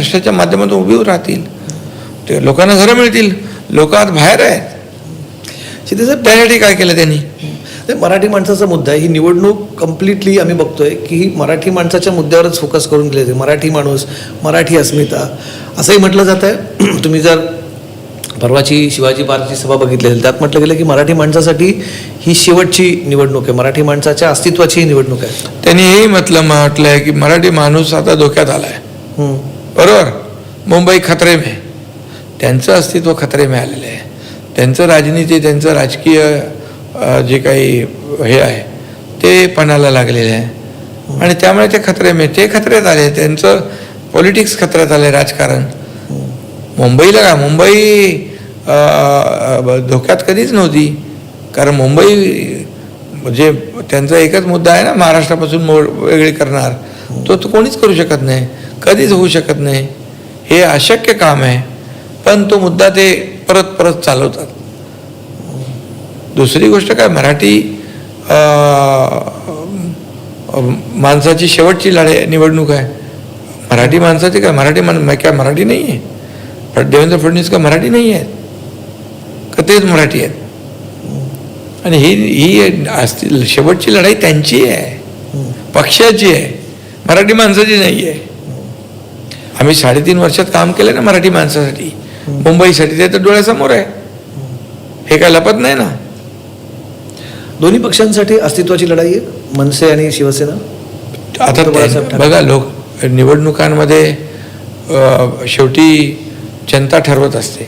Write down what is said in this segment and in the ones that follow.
ट्रस्टच्या माध्यमातून उभी राहतील, ते लोकांना घरं मिळतील. लोक आज बाहेर आहेत. शिंदे साहेब, त्यासाठी काय केलं त्यांनी? ते मराठी माणसाचा मुद्दा आहे. ही निवडणूक कम्प्लिटली आम्ही बघतोय की ही मराठी माणसाच्या मुद्द्यावरच फोकस करून गेले होते. मराठी माणूस, मराठी अस्मिता असंही म्हटलं जात आहे. तुम्ही जर परवाची शिवाजी पार्कची सभा बघितली असेल, त्यात म्हटलं गेलं की मराठी माणसासाठी ही शेवटची निवडणूक आहे, मराठी माणसाच्या अस्तित्वाची ही निवडणूक आहे. त्यांनी हेही म्हटलंय की मराठी माणूस आता धोक्यात आलाय. बरोबर, मुंबई खतरे में, त्यांचं अस्तित्व खतरे में आलेलं आहे. त्यांचं राजनीती, त्यांचं राजकीय जे काही हे आहे ते पणाला लागलेलं आहे आणि त्यामुळे ते खतऱ्यात आले. त्यांचं पॉलिटिक्स खतऱ्यात आले, राजकारण. मुंबईला का, मुंबई धोक्यात कधीच नव्हती, कारण मुंबई म्हणजे त्यांचा एकच मुद्दा आहे ना, महाराष्ट्रापासून वेगळी करणार. तो कोणीच करू शकत नाही, कधीच होऊ शकत नाही. हे अशक्य काम आहे, पण तो मुद्दा ते परत परत चालवतात. दुसरी गोष्ट काय, मराठी माणसाची शेवटची निवडणूक आहे. मराठी माणसाची काय, काय मराठी नाही आहे? देवेंद्र फडणवीस का मराठी नाही आहेत का? तेच मराठी आहेत. आणि ही शेवटची लढाई त्यांची आहे, पक्षाची आहे, मराठी माणसाची नाही आहे. आम्ही 3.5 वर्षात काम केलं ना मराठी माणसासाठी, मुंबईसाठी. ते तर डोळ्यासमोर आहे, हे काय लपत नाही ना. दोन्ही पक्षांसाठी अस्तित्वाची लढाई आहे, मनसे आणि शिवसेना. आता बघा, लोक निवडणुकांमध्ये शेवटी जनता ठरवत असते.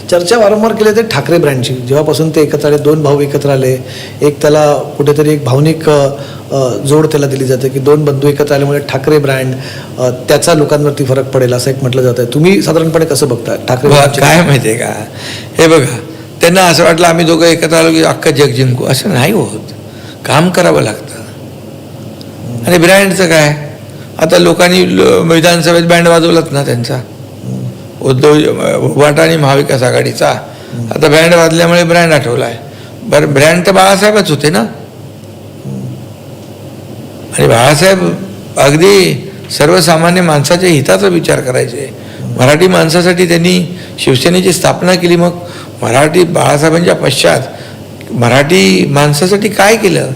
चर्चा वारंवार केली जाते ठाकरे ब्रँडची. जेव्हापासून ते एकत्र आले, 2 भाऊ एकत्र आले, एक त्याला कुठेतरी एक भावनिक जोड त्याला दिली जाते की 2 बंधू एकत्र आल्यामुळे ठाकरे ब्रँड, त्याचा लोकांवरती फरक पडेल असं एक म्हटलं जातं. तुम्ही साधारणपणे कसं बघता ठाकरे? काय माहिती आहे का, हे बघा, त्यांना असं वाटलं आम्ही दोघं एकत्र आलो की अख्खं जग जिंकू. असं नाही होत, काम करावं लागतं. आणि ब्रँडचं काय, आता लोकांनी विधानसभेत बँड वाजवलाच ना त्यांचा, उभाटा आणि महाविकास आघाडीचा. आता बँड वाजल्यामुळे ब्रँड आठवलाय. बरं, ब्रँड तर बाळासाहेबच होते ना. आणि बाळासाहेब अगदी सर्वसामान्य माणसाच्या हिताचा विचार करायचे. मराठी माणसासाठी त्यांनी शिवसेनेची स्थापना केली. मग बाळासाहेबांच्या पश्चात मराठी माणसासाठी काय केलं,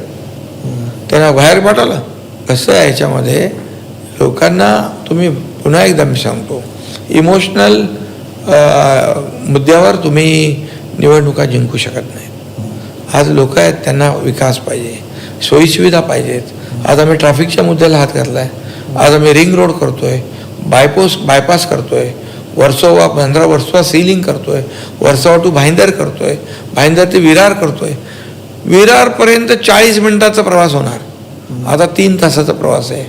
त्यांना बाहेर पाठवलं. कसं आहे याच्यामध्ये, लोकांना तुम्ही पुन्हा एकदा मी सांगतो, इमोशनल मुद्द्यावर तुम्ही निवडणुका जिंकू शकत नाही. आज लोक आहेत, त्यांना विकास पाहिजे, सोयीसुविधा पाहिजेत. आज आम्ही ट्रॅफिकच्या मुद्द्याला हात घातला आहे. आज आम्ही रिंग रोड करतोय, बायपास करतोय, वर्सोवा 15 वर्सोवा सीलिंग करतोय, वर्सोवा टू भाईंदर करतोय, भाईंदर ते विरार करतोय. विरारपर्यंत 40 मिनिटाचा प्रवास होणार, आता 3 तासाचा प्रवास आहे.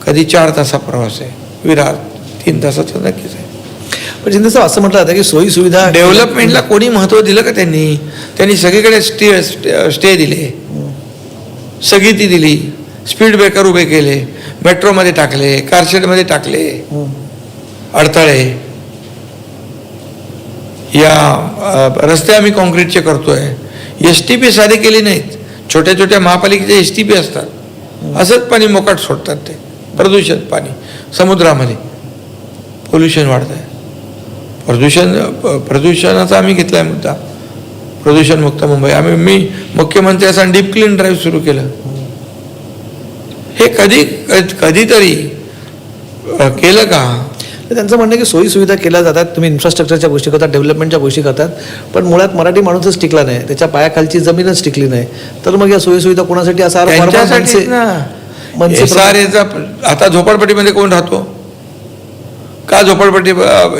कधी 4 तासा प्रवास आहे. विरार 3 तासाचा नक्कीच आहे. पण शिंदे साहेब, असं म्हटलं जातं की सोयी सुविधा डेव्हलपमेंटला कोणी महत्त्व दिलं का? त्यांनी सगळीकडे स्टे दिले, स्थगिती दिली, स्पीड ब्रेकर उभे केले, मेट्रोमध्ये टाकले, कारशेडमध्ये टाकले अडथळे. या रस्ते आम्ही कॉन्क्रीटचे करतोय. STP साधे केली नाहीत. छोट्या छोट्या महापालिकेचे STP असतात, असंच पाणी मोकाट सोडतात. ते प्रदूषित पाणी समुद्रामध्ये, पोल्युशन वाढत आहे. प्रदूषणाचा आम्ही घेतलाय मुद्दा, प्रदूषणमुक्त मुंबई. मी मुख्यमंत्री असं डीप क्लीन ड्राईव्ह सुरू केलं. हे कधीतरी केलं का? त्यांचं म्हणणं की सोयी सुविधा केल्या जातात, तुम्ही इन्फ्रास्ट्रक्चरच्या गोष्टी करतात, डेव्हलपमेंटच्या गोष्टी करतात, पण मुळात मराठी माणूसच टिकला नाही, त्याच्या पायाखालची जमीनच टिकली नाही. तर मग या सोयी सुविधा कोणासाठी? असा SRA आता झोपडपट्टीमध्ये कोण राहतो का? झोपडपट्टी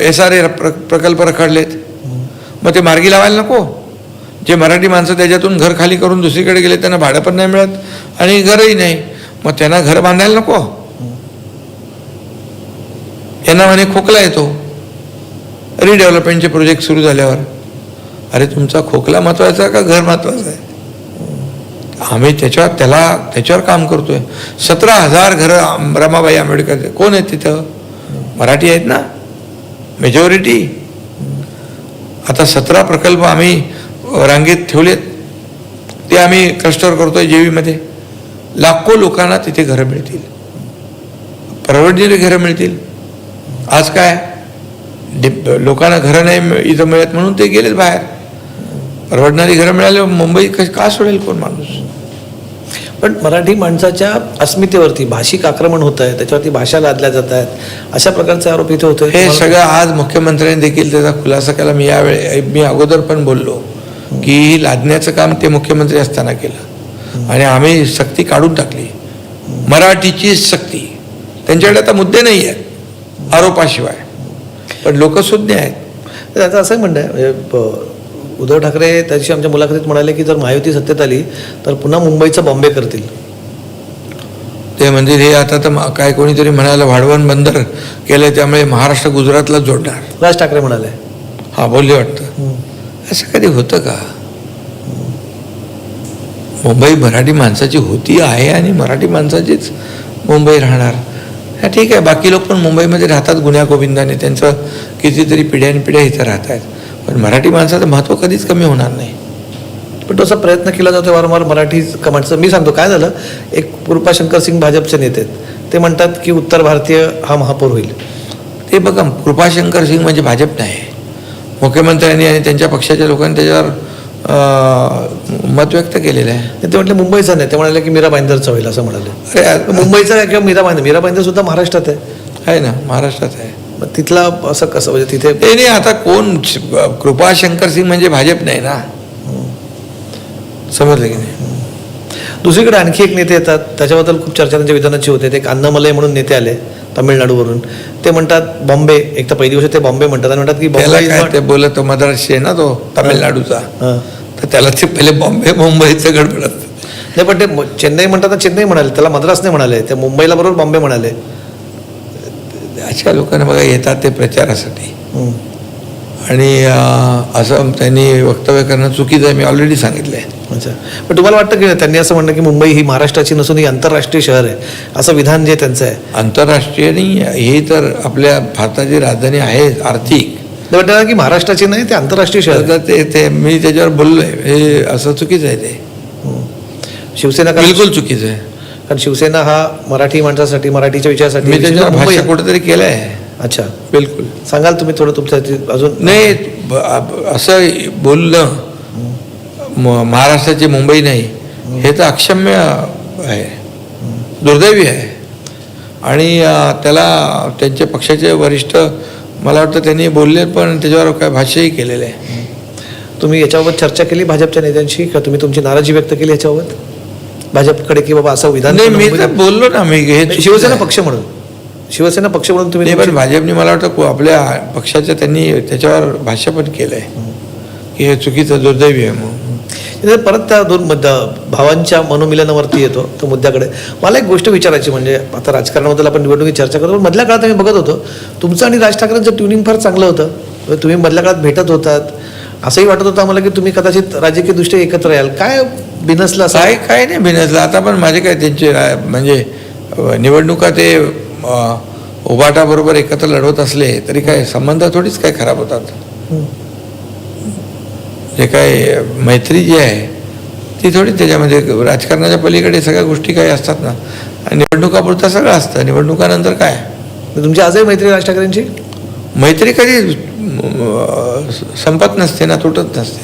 SRA प्रकल्प रखडलेत. मग ते मार्गी लावायला नको? जे मराठी माणसं त्याच्यातून घर खाली करून दुसरीकडे गेले, त्यांना भाडं पण नाही मिळत आणि घरही नाही. मग त्यांना घर बांधायला नको? यांना म्हणे खोकला येतो रिडेव्हलपमेंटचे प्रोजेक्ट सुरू झाल्यावर. अरे, तुमचा खोकला महत्वाचा का घर महत्वाचं आहे? आम्ही त्याच्यावर काम करतोय. 17,000 घरं रमाबाई आंबेडकर, कोण आहेत तिथं? मराठी आहेत ना, मेजॉरिटी. आता 17 प्रकल्प आम्ही रांगेत ठेवलेत, ते आम्ही क्लस्टर करतोय JV लाखो लोकांना तिथे घरं मिळतील, परवडणारी घरं मिळतील. आज काय लोकांना घरं नाही इथं मिळत म्हणून ते गेलेच बाहेर. परवडणारी घरं मिळाली मुंबई का सोडेल कोण माणूस. पण मराठी माणसाच्या अस्मितेवरती भाषिक आक्रमण होत आहे, त्याच्यावरती भाषा लादल्या जात आहेत, अशा प्रकारचे आरोप इथे होते. हे सगळं आज मुख्यमंत्र्यांनी देखील त्याचा खुलासा केला. मी अगोदर पण बोललो की लादण्याचं काम ते मुख्यमंत्री असताना केलं आणि आम्ही सक्ती काढून टाकली. मराठीची सक्ती. त्यांच्याकडे आता मुद्दे नाही आहेत आरोपाशिवाय, पण लोक सुज्ञ आहेत. त्याचं असं म्हणणं आहे, उद्धव ठाकरे त्याची आमच्या मुलाखतीत म्हणाले की जर महायुती सत्तेत आली तर पुन्हा मुंबईचं बॉम्बे करतील. ते म्हणजे हे आता तर काय कोणीतरी म्हणालं वाढवण बंदर केलं त्यामुळे महाराष्ट्र गुजरातला जोडणार. राज ठाकरे म्हणाले. हा बोलले वाटतं. असं कधी होतं का. मुंबई मराठी माणसाची होती आहे आणि मराठी माणसाचीच मुंबई राहणार. हा ठीक आहे, बाकी लोक पण मुंबईमध्ये राहतात गुन्ह्या गोविंदाने, त्यांचं कितीतरी पिढ्यानपिढ्या इथं राहत आहेत, पण मराठी माणसाचं महत्त्व कधीच कमी होणार नाही. पण तो असा प्रयत्न केला जातो वारंवार मराठी माणसं. मी सांगतो काय झालं, एक कृपाशंकर सिंग भाजपचे नेते आहेत, ते म्हणतात की उत्तर भारतीय हा महापौर होईल. ते बघा, कृपाशंकर सिंग म्हणजे भाजप नाही, मुख्यमंत्र्यांनी आणि त्यांच्या पक्षाच्या लोकांनी त्याच्यावर मत व्यक्त केलेलं आहे. ते म्हटले मुंबईचा नाही, ते म्हणाले की मीरा भाईंदरचा होईल असं म्हणाले. अरे मुंबईचा किंवा मीरा भाईंदर सुद्धा महाराष्ट्रात आहे ना, महाराष्ट्रात आहे. मग तिथला असं कसं म्हणजे तिथे ते नाही. आता कोण कृपाशंकर सिंग म्हणजे भाजप नाही ना, समजलं की नाही. दुसरीकडे आणखी एक नेते येतात, त्याच्याबद्दल खूप चर्चा त्यांच्या विधानाची होते. ते अन्नामलय म्हणून नेते आले तामिळनाडूवरून. ते म्हणतात बॉम्बे, एक तर पहिली गोष्ट ते बॉम्बे म्हणतात आणि म्हणतात की त्याला बॉम्बे काय ते बोलत तो मद्रासी आहे ना तो तामिळनाडूचा, हां. तर त्याला ते पहिले बॉम्बे मुंबईचं गडबडत. नाही पण ते चेन्नई म्हणतात, चेन्नई म्हणाले, त्याला मद्रास नाही म्हणाले, ते मुंबईला बरोबर बॉम्बे म्हणाले. अशा लोकांना बघा येतात ते प्रचारासाठी आणि असं त्यांनी वक्तव्य करणं चुकीचं आहे. मी ऑलरेडी सांगितलं आहे. अच्छा, पण तुम्हाला वाटतं की त्यांनी असं म्हणणं की मुंबई ही महाराष्ट्राची नसून ही आंतरराष्ट्रीय शहर आहे, असं विधान जे त्यांचं आहे. आंतरराष्ट्रीय नाही, हे तर आपल्या भारताची राजधानी आहे आर्थिक. वाटतं की महाराष्ट्राची नाही, ते आंतरराष्ट्रीय शहर आहे. ते मी त्याच्यावर बोललोय, हे असं चुकीचं आहे. ते शिवसेना बिलकुल चुकीचं आहे. कारण शिवसेना हा मराठी माणसासाठी, मराठीच्या विषयासाठी मी त्याच्यावर भाष्य कुठेतरी केलं आहे. अच्छा, बिलकुल. सांगाल तुम्ही थोडं तुमच्या अजून. नाही, असं बोलणं महाराष्ट्राची मुंबई नाही, हे तर अक्षम्य आहे, दुर्दैवी आहे. आणि त्याला त्यांचे पक्षाचे वरिष्ठ मला वाटतं त्यांनी बोलले, पण त्याच्यावर काय भाष्यही केलेलं आहे. तुम्ही याच्याबाबत चर्चा केली भाजपच्या नेत्यांशी का तुम्ही तुमची नाराजी व्यक्त केली याच्याबाबत भाजपकडे की बाबा असं विधान. नाही, मी तर बोललो ना, मी हे शिवसेना पक्ष म्हणून, शिवसेना पक्ष म्हणून तुम्ही. पण भाजपने मला वाटतं आपल्या पक्षाच्या त्यांनी त्याच्यावर भाष्य पण केलं आहे की हे चुकीचं दुर्दैवी आहे म्हणून. परत त्या दोन भावांच्या मनोमिलनावरती येतो तो मुद्द्याकडे. मला एक गोष्ट विचारायची, म्हणजे आता राजकारणाबद्दल आपण निवडणुकीत चर्चा करतो, पण मधल्या काळात आम्ही बघत होतो तुमचं आणि राज ठाकरेंचं ट्युनिंग फार चांगलं होतं. तुम्ही मधल्या काळात भेटत होतात, असंही वाटत होतं आम्हाला की तुम्ही कदाचित राजकीय दृष्ट्या एकत्र याल. काय बिनसलं असं? काय नाही बिनसलं. आता पण माझे काय त्यांचे म्हणजे निवडणुका ते उभाटाबरोबर एकत्र लढवत असले तरी काय संबंध थोडीच काय खराब होतात. जे काय मैत्री जी आहे ती थोडी त्याच्यामध्ये राजकारणाच्या पलीकडे सगळ्या गोष्टी काही असतात ना. आणि निवडणुकापुरतं सगळं असतं, निवडणुकानंतर काय. तुमची आजही मैत्री राज ठाकरेंची? मैत्री कधी संपत नसते ना, तुटत नसते.